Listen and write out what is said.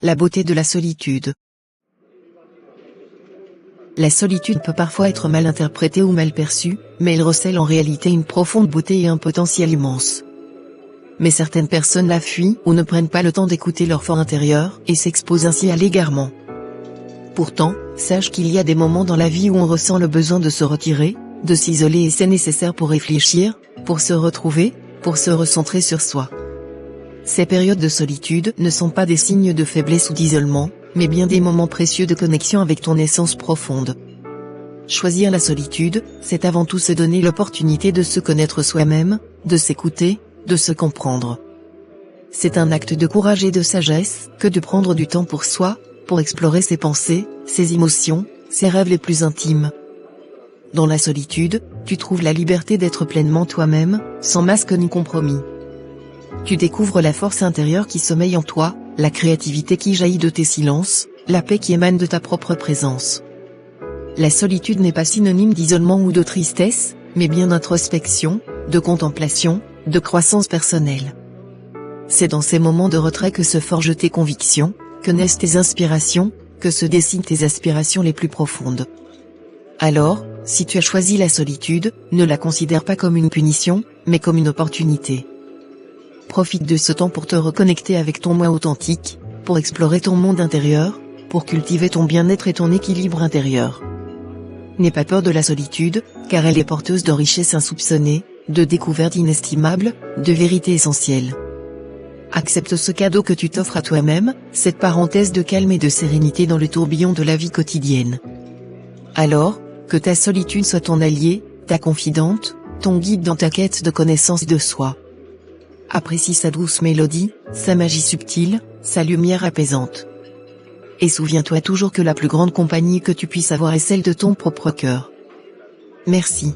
La beauté de la solitude. La solitude peut parfois être mal interprétée ou mal perçue, mais elle recèle en réalité une profonde beauté et un potentiel immense. Mais certaines personnes la fuient ou ne prennent pas le temps d'écouter leur fort intérieur et s'exposent ainsi à l'égarement. Pourtant, sache qu'il y a des moments dans la vie où on ressent le besoin de se retirer, de s'isoler et c'est nécessaire pour réfléchir, pour se retrouver, pour se recentrer sur soi. Ces périodes de solitude ne sont pas des signes de faiblesse ou d'isolement, mais bien des moments précieux de connexion avec ton essence profonde. Choisir la solitude, c'est avant tout se donner l'opportunité de se connaître soi-même, de s'écouter, de se comprendre. C'est un acte de courage et de sagesse que de prendre du temps pour soi, pour explorer ses pensées, ses émotions, ses rêves les plus intimes. Dans la solitude, tu trouves la liberté d'être pleinement toi-même, sans masque ni compromis. Tu découvres la force intérieure qui sommeille en toi, la créativité qui jaillit de tes silences, la paix qui émane de ta propre présence. La solitude n'est pas synonyme d'isolement ou de tristesse, mais bien d'introspection, de contemplation, de croissance personnelle. C'est dans ces moments de retrait que se forgent tes convictions, que naissent tes inspirations, que se dessinent tes aspirations les plus profondes. Alors, si tu as choisi la solitude, ne la considère pas comme une punition, mais comme une opportunité. Profite de ce temps pour te reconnecter avec ton moi authentique, pour explorer ton monde intérieur, pour cultiver ton bien-être et ton équilibre intérieur. N'aie pas peur de la solitude, car elle est porteuse de richesses insoupçonnées, de découvertes inestimables, de vérités essentielles. Accepte ce cadeau que tu t'offres à toi-même, cette parenthèse de calme et de sérénité dans le tourbillon de la vie quotidienne. Alors, que ta solitude soit ton allié, ta confidente, ton guide dans ta quête de connaissance de soi. Apprécie sa douce mélodie, sa magie subtile, sa lumière apaisante. Et souviens-toi toujours que la plus grande compagnie que tu puisses avoir est celle de ton propre cœur. Merci.